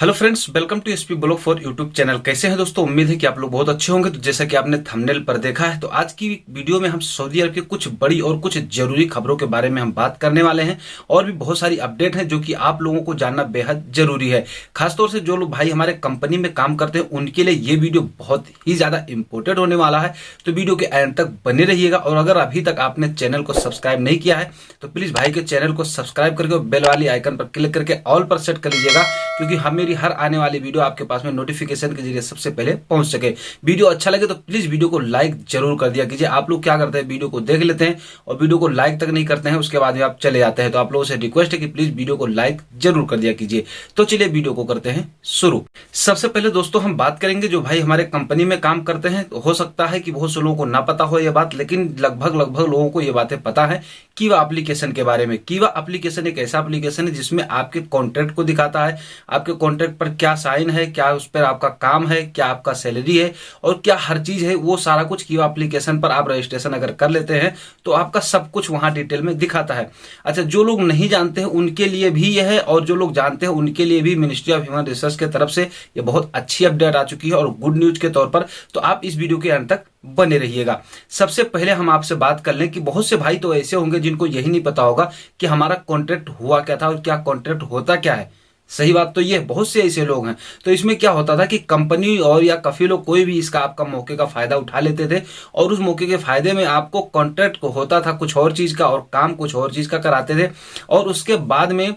Hello friends, welcome to SP blog for YouTube channel. कैसे हैं दोस्तों? उम्मीद है कि आप लोग बहुत अच्छे होंगे। तो जैसा कि आपने थंबनेल पर देखा है, तो आज की वीडियो में हम सऊदी अरब की कुछ बड़ी और कुछ जरूरी खबरों के बारे में हम बात करने वाले हैं। और भी बहुत सारी अपडेट हैं जो कि आप लोगों को जानना बेहद जरूरी है। खासतौर से जो लोग भाई हमारे कंपनी में काम करते हैं उनके लिए ये वीडियो बहुत ही ज्यादा इंपॉर्टेंट होने वाला है। तो वीडियो के एंड तक बने रहिएगा। और अगर अभी तक आपने चैनल को सब्सक्राइब नहीं किया है तो प्लीज भाई के चैनल को सब्सक्राइब करके बेल वाली आइकन पर क्लिक करके ऑल पर सेट कर लीजिएगा, क्योंकि मेरी हर आने वाली वीडियो आपके पास में नोटिफिकेशन के जरिए सबसे पहले पहुंच सके। वीडियो अच्छा लगे तो प्लीज वीडियो को लाइक जरूर कर दिया कीजिए। आप लोग क्या करते हैं, वीडियो को देख लेते हैं और वीडियो को लाइक तक नहीं करते हैं, उसके बाद में आप चले जाते हैं। तो आप लोगों से रिक्वेस्ट है कि प्लीज वीडियो को लाइक जरूर कर दिया कीजिए। तो चलिए वीडियो को करते हैं शुरू। सबसे पहले दोस्तों हम बात करेंगे जो भाई हमारे कंपनी में काम करते हैं। तो हो सकता है कि बहुत से लोगों को ना पता हो यह बात, लेकिन लगभग लोगों को ये बातें पता है। कीवा एप्लीकेशन के बारे में। कीवा एप्लीकेशन एक ऐसा एप्लीकेशन है जिसमें आपके कॉन्ट्रैक्ट को दिखाता है, आपके कॉन्ट्रैक्ट पर क्या साइन है, क्या उस पर आपका काम है, क्या आपका सैलरी है और क्या हर चीज है, वो सारा कुछ कीवा एप्लीकेशन पर आप रजिस्ट्रेशन अगर कर लेते हैं तो आपका सब कुछ वहां डिटेल में दिखाता है। अच्छा, जो लोग नहीं जानते हैं उनके लिए भी यह है, और जो लोग जानते हैं उनके लिए भी मिनिस्ट्री ऑफ ह्यूमन रिसोर्स की तरफ से ये बहुत अच्छी अपडेट आ चुकी है और गुड न्यूज के तौर पर। तो आप इस वीडियो के अंत तक बने रहिएगा। सबसे पहले हम आपसे बात कर लें कि बहुत से भाई तो ऐसे होंगे जिनको यही नहीं पता होगा कि हमारा कॉन्ट्रैक्ट हुआ क्या था और क्या कॉन्ट्रैक्ट होता क्या है। सही बात तो ये, बहुत से ऐसे लोग हैं। तो इसमें क्या होता था कि कंपनी और या काफी लोग कोई भी इसका आपका मौके का फायदा उठा लेते थे, और उस मौके के फायदे में आपको कॉन्ट्रैक्ट को होता था कुछ और चीज का और काम कुछ और चीज का कराते थे, और उसके बाद में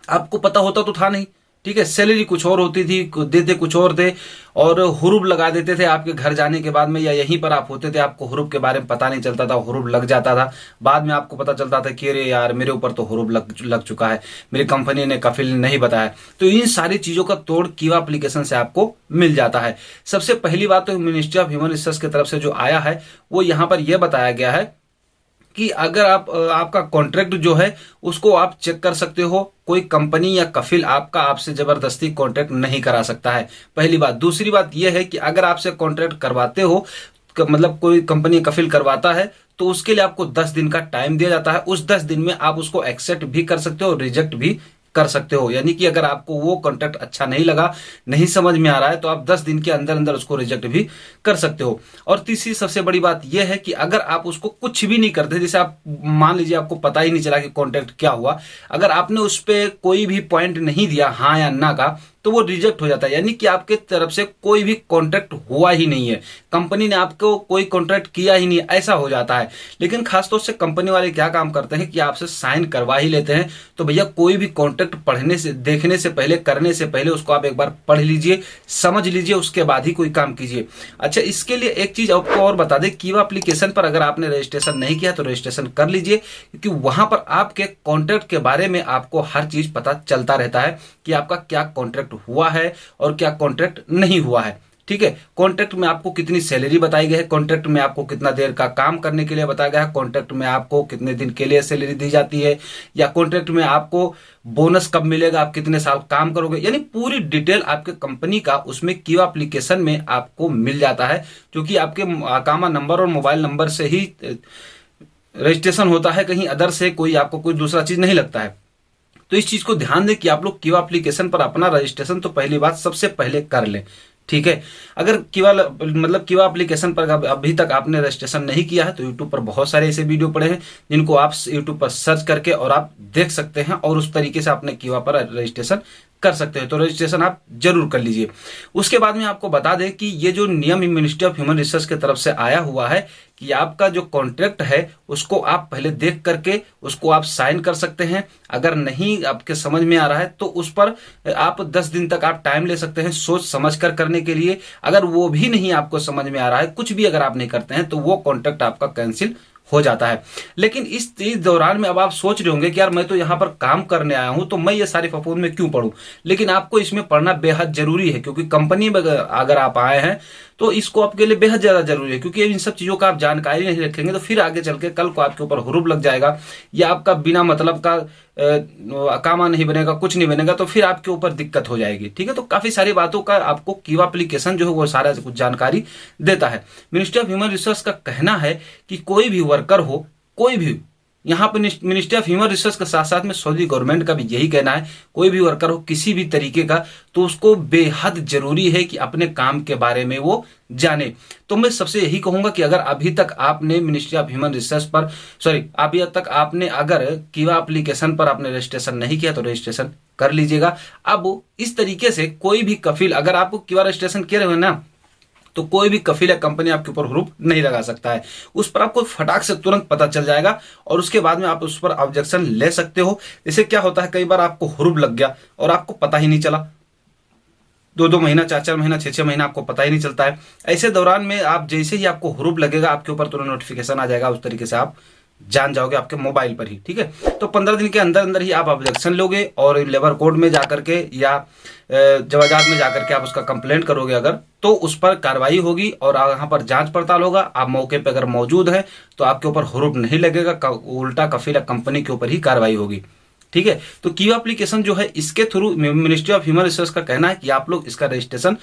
आपको पता होता तो था नहीं। ठीक है, सैलरी कुछ और होती थी, देते कुछ और थे, और हुरूब लगा देते थे आपके घर जाने के बाद में, या यहीं पर आप होते थे, आपको हुरूब के बारे में पता नहीं चलता था, हुरूब लग जाता था। बाद में आपको पता चलता था कि अरे यार मेरे ऊपर तो हुरूब लग चुका है, मेरी कंपनी ने कफिल नहीं बताया। तो इन सारी चीजों का तोड़ कीवा एप्लीकेशन से आपको मिल जाता है। सबसे पहली बात तो मिनिस्ट्री ऑफ ह्यूमन रिसोर्स की तरफ से जो आया है वो यहाँ पर यह बताया गया है कि अगर आपका कॉन्ट्रैक्ट जो है उसको आप चेक कर सकते हो। कोई कंपनी या कफिल आपसे जबरदस्ती कॉन्ट्रैक्ट नहीं करा सकता है, पहली बात। दूसरी बात यह है कि अगर आपसे कॉन्ट्रैक्ट करवाते हो, मतलब कोई कंपनी कफिल करवाता है, तो उसके लिए आपको 10 दिन का टाइम दिया जाता है। उस 10 दिन में आप उसको एक्सेप्ट भी कर सकते हो और रिजेक्ट भी कर सकते हो। यानी कि अगर आपको वो कॉन्ट्रैक्ट अच्छा नहीं लगा, नहीं समझ में आ रहा है, तो आप 10 दिन के अंदर अंदर उसको रिजेक्ट भी कर सकते हो। और तीसरी सबसे बड़ी बात यह है कि अगर आप उसको कुछ भी नहीं करते, जैसे आप मान लीजिए आपको पता ही नहीं चला कि कॉन्ट्रैक्ट क्या हुआ, अगर आपने उस पर कोई भी पॉइंट नहीं दिया हाँ या ना का, तो वो रिजेक्ट हो जाता है। यानी कि आपके तरफ से कोई भी कॉन्ट्रैक्ट हुआ ही नहीं है, कंपनी ने आपको कोई कॉन्ट्रैक्ट किया ही नहीं है, ऐसा हो जाता है। लेकिन खासतौर से कंपनी वाले क्या काम करते हैं कि आपसे साइन करवा ही लेते हैं। तो भैया कोई भी कॉन्ट्रैक्ट पढ़ने से, देखने से पहले, करने से पहले उसको आप एक बार पढ़ लीजिए, समझ लीजिए, उसके बाद ही कोई काम कीजिए। अच्छा, इसके लिए एक चीज आपको और बता दें, कीवा एप्लीकेशन पर अगर आपने रजिस्ट्रेशन नहीं किया तो रजिस्ट्रेशन कर लीजिए, क्योंकि वहां पर आपके कॉन्ट्रैक्ट के बारे में आपको हर चीज पता चलता रहता है कि आपका क्या कॉन्ट्रैक्ट हुआ है और क्या कॉन्ट्रैक्ट नहीं हुआ है। ठीक है, कॉन्ट्रैक्ट में आपको कितनी सैलरी बताई गई है, कॉन्ट्रैक्ट में आपको कितना देर का काम करने के लिए बताया गया है, कॉन्ट्रैक्ट में आपको कितने दिन के लिए सैलरी दी जाती है, या कॉन्ट्रैक्ट में आपको बोनस कब मिलेगा, आप कितने साल काम करोगे, यानी पूरी डिटेल आपके कंपनी का उसमें कीवा एप्लीकेशन में आपको मिल जाता है। क्योंकि आपके अकामा नंबर और मोबाइल नंबर से ही रजिस्ट्रेशन होता है, कहीं अदर से कोई आपको कोई दूसरा चीज नहीं लगता है। तो इस चीज को ध्यान दें कि आप लोग कीवा एप्लीकेशन पर अपना रजिस्ट्रेशन तो पहली बात सबसे पहले कर लें। ठीक है, अगर कीवा एप्लीकेशन पर अभी तक आपने रजिस्ट्रेशन नहीं किया है तो यूट्यूब पर बहुत सारे ऐसे वीडियो पड़े हैं जिनको आप यूट्यूब पर सर्च करके और आप देख सकते हैं, और उस तरीके से अपने कीवा पर रजिस्ट्रेशन कर सकते हैं। तो रजिस्ट्रेशन आप जरूर कर लीजिए। उसके बाद में आपको बता दें कि ये जो नियम मिनिस्ट्री ऑफ ह्यूमन रिसोर्स की तरफ से आया हुआ है कि आपका जो कॉन्ट्रैक्ट है उसको आप पहले देख करके उसको आप साइन कर सकते हैं। अगर नहीं आपके समझ में आ रहा है तो उस पर आप 10 दिन तक आप टाइम ले सकते हैं सोच समझ कर करने के लिए। अगर वो भी नहीं आपको समझ में आ रहा है, कुछ भी अगर आप नहीं करते हैं, तो वो कॉन्ट्रैक्ट आपका कैंसिल हो जाता है। लेकिन इस दौरान में अब आप सोच रहे होंगे कि यार मैं तो यहाँ पर काम करने आया हूं, तो मैं ये सारी फफूंद में क्यों पढ़ूं। लेकिन आपको इसमें पढ़ना बेहद जरूरी है, क्योंकि कंपनी में अगर आप आए हैं तो इसको आपके लिए बेहद ज्यादा जरूरी है। क्योंकि इन सब चीजों का आप जानकारी नहीं रखेंगे तो फिर आगे चल के कल को आपके ऊपर हुरूब लग जाएगा, या आपका बिना मतलब का कामा नहीं बनेगा, कुछ नहीं बनेगा, तो फिर आपके ऊपर दिक्कत हो जाएगी। ठीक है, तो काफी सारी बातों का आपको कीवा एप्लीकेशन जो है वो सारा कुछ जानकारी देता है। मिनिस्ट्री ऑफ ह्यूमन रिसोर्स का कहना है कि कोई भी वर्कर हो, कोई भी यहाँ पर मिनिस्ट्री ऑफ ह्यूमन रिसोर्स के साथ साथ में सऊदी गवर्नमेंट का भी यही कहना है, कोई भी वर्कर हो किसी भी तरीके का, तो उसको बेहद जरूरी है कि अपने काम के बारे में वो जाने। तो मैं सबसे यही कहूंगा कि अगर अभी तक आपने मिनिस्ट्री ऑफ ह्यूमन रिसोर्स पर अभी तक आपने अगर कीवा एप्लीकेशन पर आपने रजिस्ट्रेशन नहीं किया तो रजिस्ट्रेशन कर लीजिएगा। अब इस तरीके से कोई भी कफिल, अगर आपको कीवा रजिस्ट्रेशन किए रहे ना, तो कोई भी कफिल या कंपनी आपके ऊपर हुरूप नहीं लगा सकता है। उस पर आपको फटाक से तुरंत पता चल जाएगा और उसके बाद में आप उस पर ऑब्जेक्शन ले सकते हो। इससे क्या होता है, कई बार आपको हुरूप लग गया और आपको पता ही नहीं चला, 2-2 महीना, 4-4 महीना, 6-6 महीना आपको पता ही नहीं चलता है। ऐसे दौरान में आप जैसे ही आपको हुरूप लगेगा आपके ऊपर तुरंत नोटिफिकेशन आ जाएगा, उस तरीके से आप जान जाओगे आपके मोबाइल पर ही। ठीक है, तो 15 दिन के अंदर अंदर ही आप ऑब्जेक्शन लोगे और लेबर कोर्ट में जाकर के या जवाजात में जाकर के आप उसका कंप्लेंट करोगे अगर, तो उस पर कार्रवाई होगी और यहाँ पर जांच पड़ताल होगा। आप मौके पर अगर मौजूद है तो आपके ऊपर हुरूप नहीं लगेगा, उल्टा कफिल कंपनी के ऊपर ही कार्रवाई होगी। ठीक है, तो कीवा एप्लीकेशन जो है इसके through ministry of human resource का कहना है कि आप लोग इसका रजिस्ट्रेशन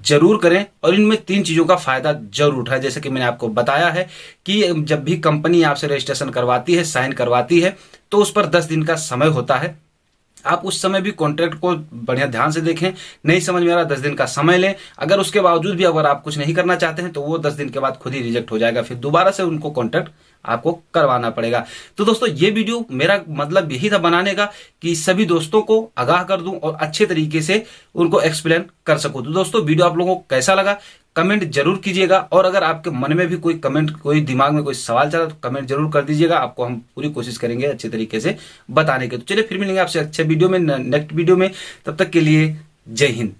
जरूर करें और इनमें 3 चीजों का फायदा जरूर उठाएं। जैसे कि मैंने आपको बताया है कि जब भी कंपनी आपसे रजिस्ट्रेशन करवाती है, साइन करवाती है, तो उस पर 10 दिन का समय होता है। आप उस समय भी कॉन्ट्रैक्ट को बढ़िया ध्यान से देखें, नहीं समझ में आ रहा 10 दिन का समय लें। अगर उसके बावजूद भी अगर आप कुछ नहीं करना चाहते हैं तो वो 10 दिन के बाद खुद ही रिजेक्ट हो जाएगा, फिर दोबारा से उनको कॉन्ट्रैक्ट आपको करवाना पड़ेगा। तो दोस्तों ये वीडियो मेरा मतलब यही था बनाने का कि सभी दोस्तों को आगाह कर दूं और अच्छे तरीके से उनको एक्सप्लेन कर सकूं। तो दोस्तों वीडियो आप लोगों को कैसा लगा कमेंट जरूर कीजिएगा और अगर आपके मन में भी कोई कमेंट, कोई दिमाग में कोई सवाल चला तो कमेंट जरूर कर दीजिएगा, आपको हम पूरी कोशिश करेंगे अच्छे तरीके से बताने के। तो चलिए फिर मिलेंगे आपसे अच्छे वीडियो में, नेक्स्ट वीडियो में। तब तक के लिए जय हिंद।